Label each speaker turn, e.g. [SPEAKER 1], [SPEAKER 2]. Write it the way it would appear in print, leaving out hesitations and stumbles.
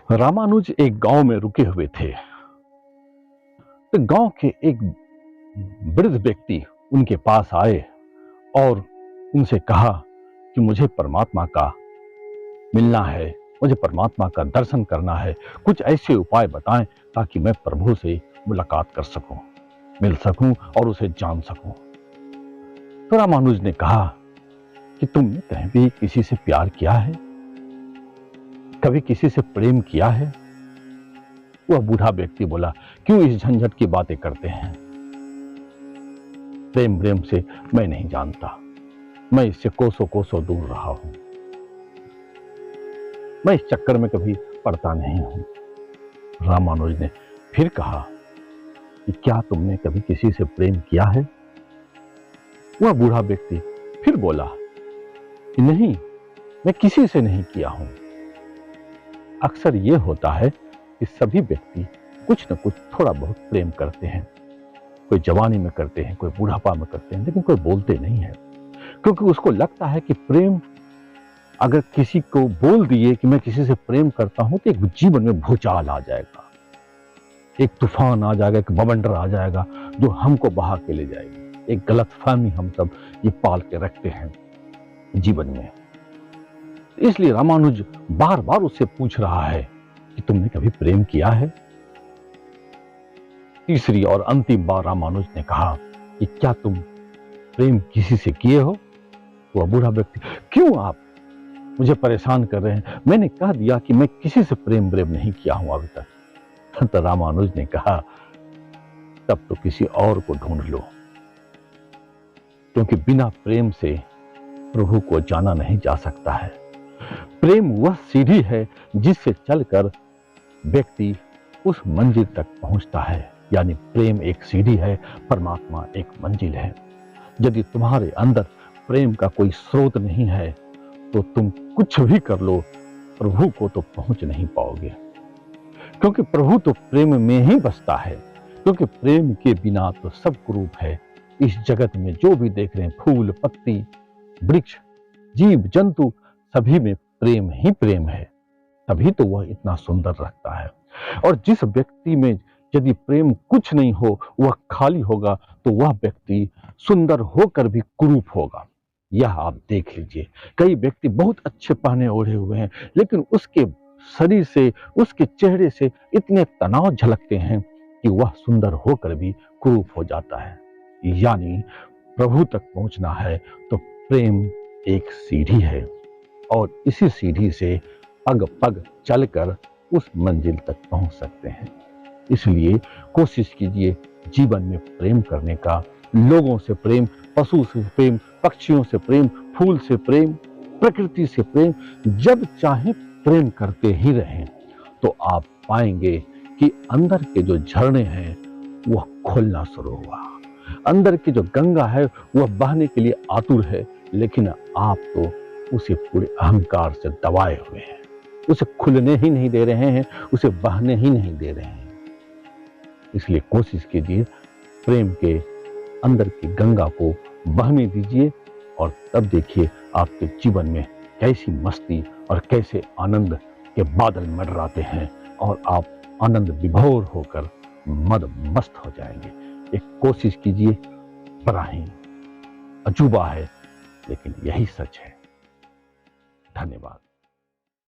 [SPEAKER 1] रामानुज एक गांव में रुके हुए थे। तो गांव के एक वृद्ध व्यक्ति उनके पास आए और उनसे कहा कि मुझे परमात्मा का मिलना है, मुझे परमात्मा का दर्शन करना है। कुछ ऐसे उपाय बताएं ताकि मैं प्रभु से मुलाकात कर सकूं, मिल सकूं और उसे जान सकूं। तो रामानुज ने कहा कि तुमने कहीं भी किसी से प्यार किया है, कभी किसी से प्रेम किया है? वह बूढ़ा व्यक्ति बोला, क्यों इस झंझट की बातें करते हैं? प्रेम से मैं नहीं जानता, मैं इससे कोसों कोसों दूर रहा हूं, मैं इस चक्कर में कभी पड़ता नहीं हूं। रामानुज ने फिर कहा कि क्या तुमने कभी किसी से प्रेम किया है? वह बूढ़ा व्यक्ति फिर बोला कि नहीं, मैं किसी से नहीं किया हूं। अक्सर यह होता है कि सभी व्यक्ति कुछ न कुछ थोड़ा बहुत प्रेम करते हैं। कोई जवानी में करते हैं, कोई बुढ़ापा में करते हैं, लेकिन कोई बोलते नहीं है, क्योंकि उसको लगता है कि प्रेम अगर किसी को बोल दिए कि मैं किसी से प्रेम करता हूं तो एक जीवन में भूचाल आ जाएगा, एक तूफान आ जाएगा, एक बवंडर आ जाएगा जो हमको बहा के ले जाएगी। एक गलतफहमी हम सब ये पाल के रखते हैं जीवन में। इसलिए रामानुज बार बार उससे पूछ रहा है कि तुमने कभी प्रेम किया है? तीसरी और अंतिम बार रामानुज ने कहा कि क्या तुम प्रेम किसी से किए हो? वह बूढ़ा व्यक्ति, क्यों आप मुझे परेशान कर रहे हैं? मैंने कह दिया कि मैं किसी से प्रेम नहीं किया हूं अभी तक। तो रामानुज ने कहा, तब तो किसी और को ढूंढ लो, क्योंकि बिना प्रेम से प्रभु को जाना नहीं जा सकता है। प्रेम वह सीढ़ी है जिससे चलकर व्यक्ति उस मंजिल तक पहुंचता है। यानी प्रेम एक सीढ़ी है, परमात्मा एक मंजिल है। यदि तुम्हारे अंदर प्रेम का कोई स्रोत नहीं है तो तुम कुछ भी कर लो, प्रभु को तो पहुंच नहीं पाओगे, क्योंकि प्रभु तो प्रेम में ही बसता है। क्योंकि प्रेम के बिना तो सब कुरूप है। इस जगत में जो भी देख रहे हैं, फूल, पत्ती, वृक्ष, जीव जंतु, सभी में प्रेम ही प्रेम है, तभी तो वह इतना सुंदर रखता है। और जिस व्यक्ति में यदि प्रेम कुछ नहीं हो, वह खाली होगा, तो वह व्यक्ति सुंदर होकर भी कुरूप होगा। यह आप देख लीजिए, कई व्यक्ति बहुत अच्छे पहने ओढ़े हुए हैं, लेकिन उसके शरीर से, उसके चेहरे से इतने तनाव झलकते हैं कि वह सुंदर होकर भी कुरूप हो जाता है। यानी प्रभु तक पहुंचना है तो प्रेम एक सीढ़ी है, और इसी सीढ़ी से पग पग चलकर उस मंजिल तक पहुंच सकते हैं। इसलिए कोशिश कीजिए जीवन में प्रेम करने का, लोगों से प्रेम, पशु से प्रेम, पक्षियों से प्रेम, फूल से प्रेम, प्रकृति से प्रेम। जब चाहे प्रेम करते ही रहें तो आप पाएंगे कि अंदर के जो झरने हैं वह खोलना शुरू हुआ। अंदर की जो गंगा है वह बहने के लिए आतुर है, लेकिन आप तो उसे पूरे अहंकार से दबाए हुए हैं, उसे खुलने ही नहीं दे रहे हैं, उसे बहने ही नहीं दे रहे हैं। इसलिए कोशिश कीजिए, प्रेम के अंदर की गंगा को बहने दीजिए, और तब देखिए आपके जीवन में कैसी मस्ती और कैसे आनंद के बादल मंडराते हैं, और आप आनंद विभोर होकर मद मस्त हो जाएंगे। एक कोशिश कीजिए, बड़ा ही अजूबा है, लेकिन यही सच है। धन्यवाद।